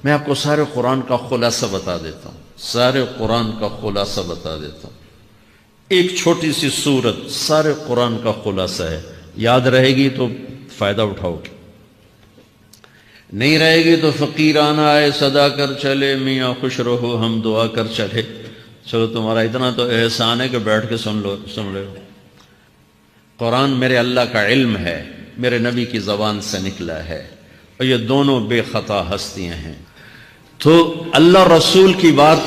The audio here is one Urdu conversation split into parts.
میں آپ کو سارے قرآن کا خلاصہ بتا دیتا ہوں، سارے قرآن کا خلاصہ بتا دیتا ہوں۔ ایک چھوٹی سی سورت سارے قرآن کا خلاصہ ہے، یاد رہے گی تو فائدہ اٹھاؤ گے، نہیں رہے گی تو فقیرانہ آئے صدا کر چلے، میاں خوش رہو ہم دعا کر چلے۔ چلو تمہارا اتنا تو احسان ہے کہ بیٹھ کے سن لے۔ قرآن میرے اللہ کا علم ہے، میرے نبی کی زبان سے نکلا ہے، اور یہ دونوں بے خطا ہستیاں ہیں۔ تو اللہ رسول کی بات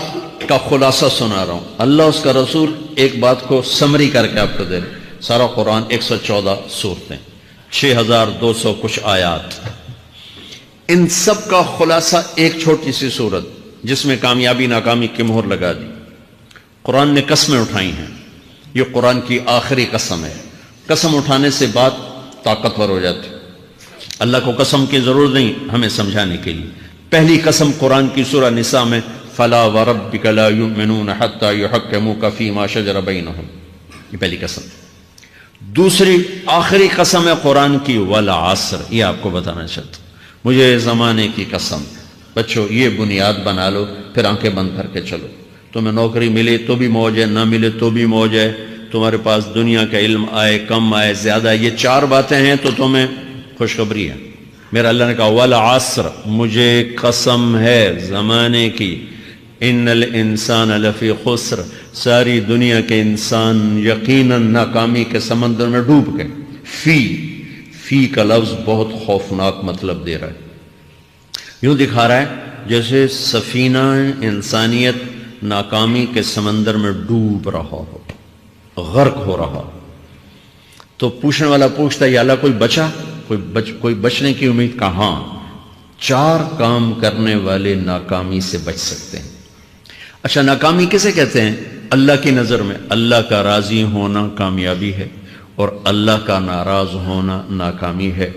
کا خلاصہ سنا رہا ہوں، اللہ اس کا رسول ایک بات کو سمری کر کے آپ کو دے رہے۔ سارا قرآن 114 سورتیں، 6200 کچھ آیات، ان سب کا خلاصہ ایک چھوٹی سی سورت جس میں کامیابی ناکامی کی مہر لگا دی۔ قرآن نے قسمیں اٹھائی ہیں، یہ قرآن کی آخری قسم ہے۔ قسم اٹھانے سے بات طاقتور ہو جاتی، اللہ کو قسم کی ضرورت نہیں ہمیں سمجھانے کے لیے۔ پہلی قسم قرآن کی سورہ نساء میں فلا وربک لا یؤمنون حتی یحکموک فیما شجر بینہم، یہ پہلی قسم۔ دوسری آخری قسم ہے قرآن کی والعصر، یہ آپ کو بتانا چاہتا ہوں، مجھے زمانے کی قسم۔ بچوں یہ بنیاد بنا لو، پھر آنکھیں بند کر کے چلو۔ تمہیں نوکری ملے تو بھی موج ہے، نہ ملے تو بھی موج ہے، تمہارے پاس دنیا کا علم آئے کم آئے زیادہ، یہ چار باتیں ہیں تو تمہیں خوشخبری ہے۔ میرا اللہ نے کہا والعصر، مجھے قسم ہے زمانے کی، ان الانسان لفی خسر، ساری دنیا کے انسان یقیناً ناکامی کے سمندر میں ڈوب گئے۔ فی کا لفظ بہت خوفناک مطلب دے رہا ہے، یوں دکھا رہا ہے جیسے سفینہ انسانیت ناکامی کے سمندر میں ڈوب رہا ہو، غرق ہو رہا۔ تو پوچھنے والا پوچھتا ہے یا اللہ کوئی بچا، کوئی بچنے کی امید؟ کہاں؟ چار کام کرنے والے ناکامی سے بچ سکتے ہیں۔ اچھا ناکامی کسے کہتے ہیں اللہ کی نظر میں؟ اللہ کا راضی ہونا کامیابی ہے، اور اللہ کا ناراض ہونا ناکامی ہے۔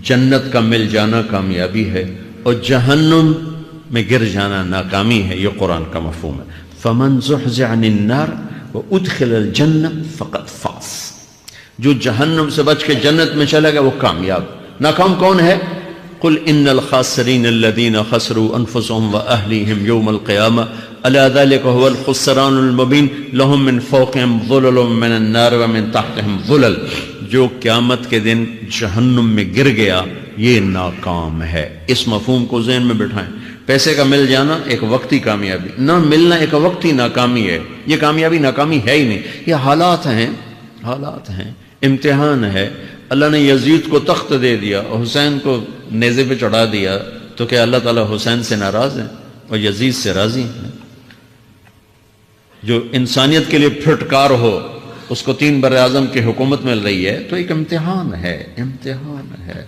جنت کا مل جانا کامیابی ہے، اور جہنم میں گر جانا ناکامی ہے، یہ قرآن کا مفہوم ہے۔ فمن زحزح عن النار وادخل الجنہ فقد فاز، جو جہنم سے بچ کے جنت میں چلا گیا وہ کامیاب۔ ناکام کون ہے؟ قل ان الخاسرین الذین خسروا انفسهم واہلیہم یوم القیامہ الا ذلک هو الخسران المبین لهم من فوقهم ظلل من النار ومن تحتهم ظلل، جو قیامت کے دن جہنم میں گر گیا یہ ناکام ہے۔ اس مفہوم کو ذہن میں بٹھائیں۔ پیسے کا مل جانا ایک وقتی کامیابی، نہ ملنا ایک وقتی ناکامی ہے۔ یہ کامیابی ناکامی ہے ہی نہیں، یہ حالات ہیں، امتحان ہے۔ اللہ نے یزید کو تخت دے دیا اور حسین کو نیزے پہ چڑھا دیا، تو کیا اللہ تعالیٰ حسین سے ناراض ہے اور یزید سے راضی ہیں؟ جو انسانیت کے لیے پھٹکار ہو اس کو 3 براعظم کی حکومت مل رہی ہے، تو ایک امتحان ہے۔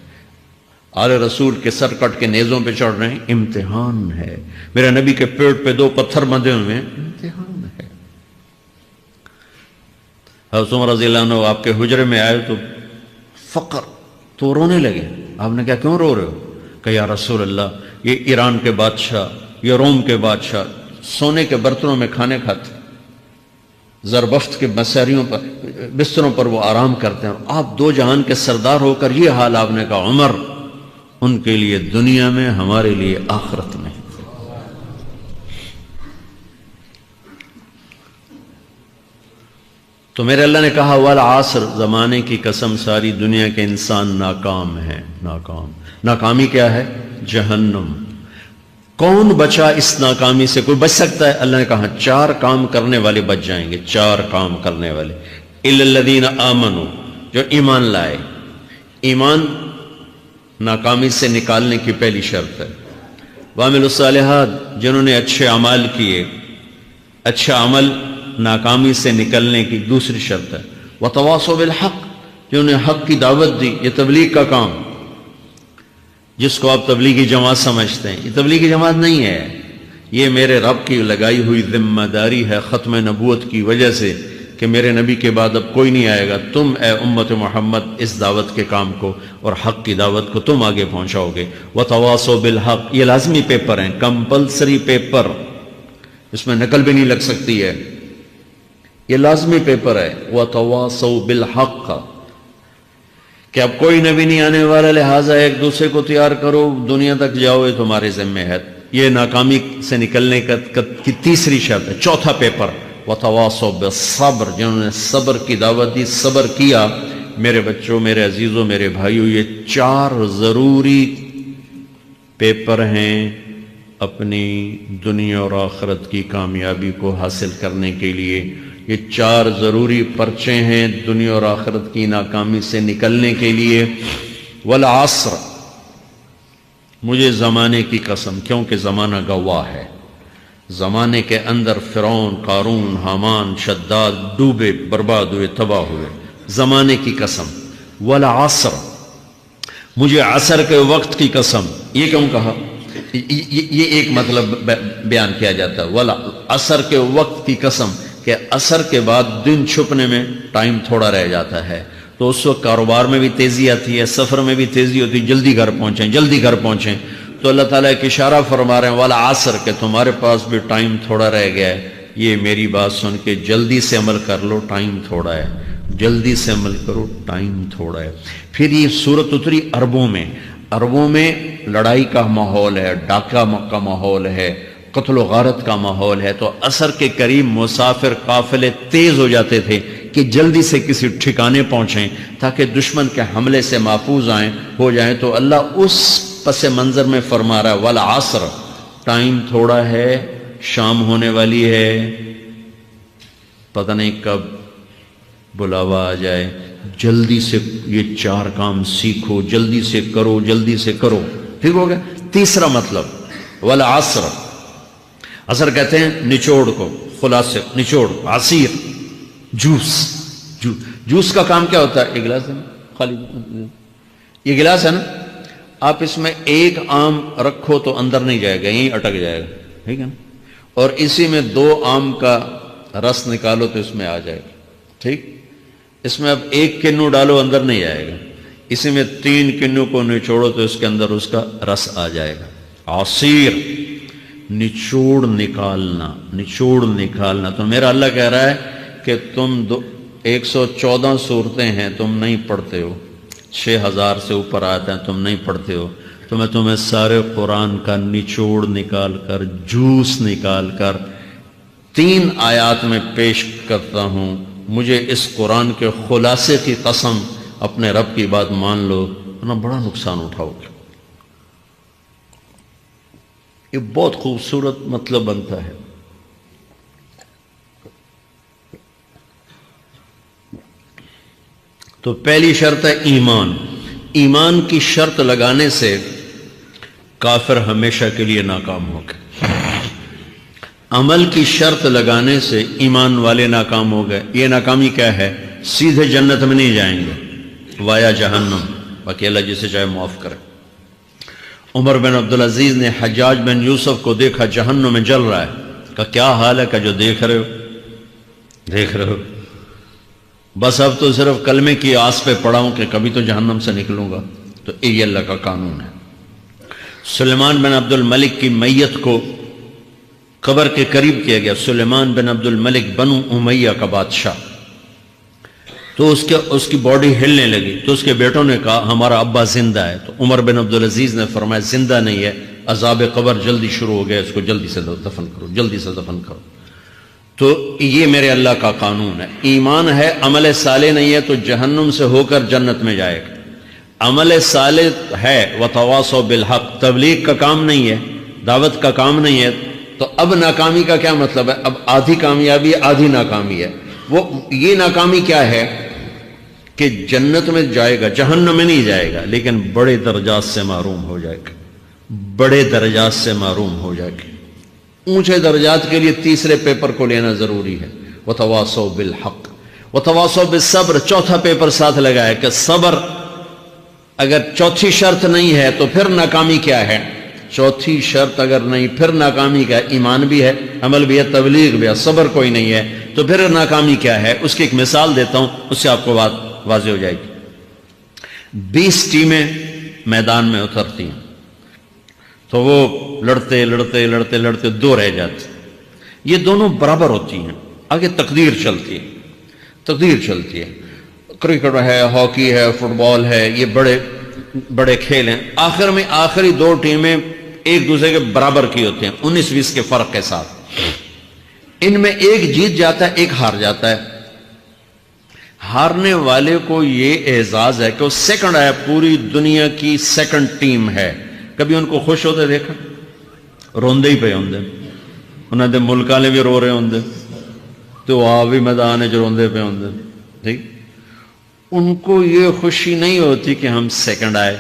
آل رسول کے سر کٹ کے نیزوں پہ چڑھ رہے ہیں، امتحان ہے۔ میرے نبی کے پیٹ پہ 2 پتھر بندھے ہوئے ہیں، امتحان ہے۔ حضرت عمر رضی اللہ عنہ آپ کے حجرے میں آئے تو فقر، تو رونے لگے۔ آپ نے کہا کیوں رو رہے ہو؟ کہ یا رسول اللہ یہ ایران کے بادشاہ، یہ روم کے بادشاہ سونے کے برتنوں میں کھانے کھاتے، زربفت کے بستروں پر وہ آرام کرتے ہیں، اور آپ 2 جہان کے سردار ہو کر یہ حال۔ آپ نے کہا عمر ان کے لیے دنیا میں، ہمارے لیے آخرت میں۔ تو میرے اللہ نے کہا والعصر، زمانے کی قسم ساری دنیا کے انسان ناکام ہیں، ناکامی کیا ہے؟ جہنم۔ کون بچا اس ناکامی سے؟ کوئی بچ سکتا ہے؟ اللہ نے کہا 4 کام کرنے والے بچ جائیں گے، 4 کام کرنے والے۔ الا الذین آمنوا، جو ایمان لائے۔ ایمان ناکامی سے نکالنے کی پہلی شرط ہے۔ وعملوا الصالحات، جنہوں نے اچھے اعمال کیے، اچھا عمل ناکامی سے نکلنے کی دوسری شرط ہے۔ وتواصوا بالحق، جنہوں نے حق کی دعوت دی، یہ تبلیغ کا کام، جس کو آپ تبلیغی جماعت سمجھتے ہیں، یہ تبلیغی جماعت نہیں ہے، یہ میرے رب کی لگائی ہوئی ذمہ داری ہے ختم نبوت کی وجہ سے، کہ میرے نبی کے بعد اب کوئی نہیں آئے گا، تم اے امت محمد اس دعوت کے کام کو اور حق کی دعوت کو تم آگے پہنچاؤ گے۔ وتواصوا بالحق، یہ لازمی پیپر ہیں، کمپلسری پیپر، اس میں نقل بھی نہیں لگ سکتی ہے، یہ لازمی پیپر ہے۔ وتواصوا بالحق، کہ اب کوئی نبی نہیں آنے والا، لہٰذا ایک دوسرے کو تیار کرو، دنیا تک جاؤ، یہ تمہارے ذمہ ہے۔ یہ ناکامی سے نکلنے کی تیسری شرط ہے. چوتھا پیپر وتواصوا بالصبر، جنہوں نے صبر کی دعوت دی، صبر کیا. میرے بچوں، میرے عزیزوں، میرے بھائیوں، یہ 4 ضروری پیپر ہیں اپنی دنیا اور آخرت کی کامیابی کو حاصل کرنے کے لیے. یہ 4 ضروری پرچے ہیں دنیا اور آخرت کی ناکامی سے نکلنے کے لیے. والعصر، مجھے زمانے کی قسم، کیونکہ زمانہ گواہ ہے. زمانے کے اندر فرعون، قارون، حامان، شداد ڈوبے، برباد ہوئے، تباہ ہوئے. زمانے کی قسم. والعصر، مجھے عصر کے وقت کی قسم. یہ کیوں کہا؟ یہ ایک مطلب بیان کیا جاتا ہے. والعصر کے وقت کی قسم کہ عصر کے بعد دن چھپنے میں ٹائم تھوڑا رہ جاتا ہے، تو اس وقت کاروبار میں بھی تیزی آتی ہے، سفر میں بھی تیزی ہوتی ہے، جلدی گھر پہنچیں، جلدی گھر پہنچیں. تو اللہ تعالیٰ ایک اشارہ فرما رہے ہیں والعصر، کہ تمہارے پاس بھی ٹائم تھوڑا رہ گیا ہے. یہ میری بات سن کے جلدی سے عمل کر لو، ٹائم تھوڑا ہے. جلدی سے عمل کرو، ٹائم تھوڑا ہے. پھر یہ صورت اتری عربوں میں. عربوں میں لڑائی کا ماحول ہے، ڈاکہ کا ماحول ہے، قتل و غارت کا ماحول ہے. تو عصر کے قریب مسافر قافلے تیز ہو جاتے تھے کہ جلدی سے کسی ٹھکانے پہنچیں تاکہ دشمن کے حملے سے محفوظ ہو جائیں. تو اللہ اس پس منظر میں فرما رہا ہے والعصر، ٹائم تھوڑا ہے، شام ہونے والی ہے، پتہ نہیں کب بلاوا آ جائے. جلدی سے یہ 4 کام سیکھو، جلدی سے کرو، جلدی سے کرو. ٹھیک ہو گیا. تیسرا مطلب والعصر، عصر کہتے ہیں نچوڑ کو، خلاصے، نچوڑ، عصیر، جوس کا کام کیا ہوتا ہے؟ یہ گلاس ہے نا، خالی یہ گلاس ہے نا، آپ اس میں 1 آم رکھو تو اندر نہیں جائے گا، یہیں اٹک جائے گا. ٹھیک ہے نا. اور اسی میں 2 آم کا رس نکالو تو اس میں آ جائے گا. ٹھیک. اس میں اب 1 کنو ڈالو، اندر نہیں آئے گا. اسی میں 3 کنو کو نچوڑو تو اس کے اندر اس کا رس آ جائے گا. عصیر، نچوڑ نکالنا، نچوڑ نکالنا. تو میرا اللہ کہہ رہا ہے کہ تم 114 صورتیں ہیں، تم نہیں پڑھتے ہو. 6000 سے اوپر آتے ہیں، تم نہیں پڑھتے ہو. تو میں تمہیں سارے قرآن کا نچوڑ نکال کر، جوس نکال کر 3 آیات میں پیش کرتا ہوں. مجھے اس قرآن کے خلاصے کی قسم، اپنے رب کی بات مان لو ورنہ بڑا نقصان اٹھاؤ گے. یہ بہت خوبصورت مطلب بنتا ہے. تو پہلی شرط ہے ایمان. ایمان کی شرط لگانے سے کافر ہمیشہ کے لیے ناکام ہو گئے. عمل کی شرط لگانے سے ایمان والے ناکام ہو گئے. یہ ناکامی کیا ہے؟ سیدھے جنت میں نہیں جائیں گے، وایا جہنم. باقی اللہ جسے چاہے معاف کرے. عمر بن عبدالعزیز نے حجاج بن یوسف کو دیکھا جہنم میں جل رہا ہے. کہا کیا حال ہے؟ کہ جو دیکھ رہے ہو بس اب تو صرف کلمے کی آس پہ پڑا ہوں کہ کبھی تو جہنم سے نکلوں گا. تو یہ اللہ کا قانون ہے. سلیمان بن عبد الملک کی میت کو قبر کے قریب کیا گیا. سلیمان بن عبد الملک بنو امیہ کا بادشاہ. تو اس کی باڈی ہلنے لگی. تو اس کے بیٹوں نے کہا ہمارا ابا زندہ ہے. تو عمر بن عبدالعزیز نے فرمایا زندہ نہیں ہے، عذاب قبر جلدی شروع ہو گیا، اس کو جلدی سے دفن کرو، جلدی سے دفن کرو. تو یہ میرے اللہ کا قانون ہے. ایمان ہے، عمل صالح نہیں ہے تو جہنم سے ہو کر جنت میں جائے گا. عمل صالح ہے وتواصوا بالحق، تبلیغ کا کام نہیں ہے، دعوت کا کام نہیں ہے. تو اب ناکامی کا کیا مطلب ہے؟ اب آدھی کامیابی آدھی ناکامی ہے. وہ یہ ناکامی کیا ہے کہ جنت میں جائے گا، جہنم میں نہیں جائے گا، لیکن بڑے درجات سے محروم ہو جائے گا. بڑے درجات سے محروم ہو جائے گا. اونچے درجات کے لیے تیسرے پیپر کو لینا ضروری ہے. وتواصوا بالحق وتواصوا بالصبر. چوتھا پیپر ساتھ لگا ہے کہ صبر اگر چوتھی شرط نہیں ہے تو پھر ناکامی کیا ہے؟ چوتھی شرط اگر نہیں پھر ناکامی کیا ہے؟ ایمان بھی ہے، عمل بھی ہے، تبلیغ بھی ہے، صبر کوئی نہیں ہے تو پھر ناکامی کیا ہے؟ اس کی ایک مثال دیتا ہوں، اس سے آپ کو بات واضح ہو جائے گی. 20 ٹیمیں میدان میں اترتی ہیں تو وہ لڑتے 2 رہ جاتے. یہ دونوں برابر ہوتی ہیں. آگے تقدیر چلتی ہے. کرکٹ ہے، ہاکی ہے، فٹ بال ہے، یہ بڑے بڑے کھیل ہیں. آخر میں آخری 2 ٹیمیں ایک دوسرے کے برابر کی ہوتے ہیں 19-20 کے فرق کے ساتھ. ان میں ایک جیت جاتا ہے، ایک ہار جاتا ہے. ہارنے والے کو یہ اعزاز ہے کہ وہ سیکنڈ آیا، پوری دنیا کی سیکنڈ ٹیم ہے. کبھی ان کو خوش ہوتے دیکھا؟ روندے ہی پہ ہوندے، انہوں نے ملک والے بھی رو رہے ہوندے تو آپ بھی میدان جو روندے پہ ہوندے. ٹھیک، ان کو یہ خوشی نہیں ہوتی کہ ہم سیکنڈ آئے.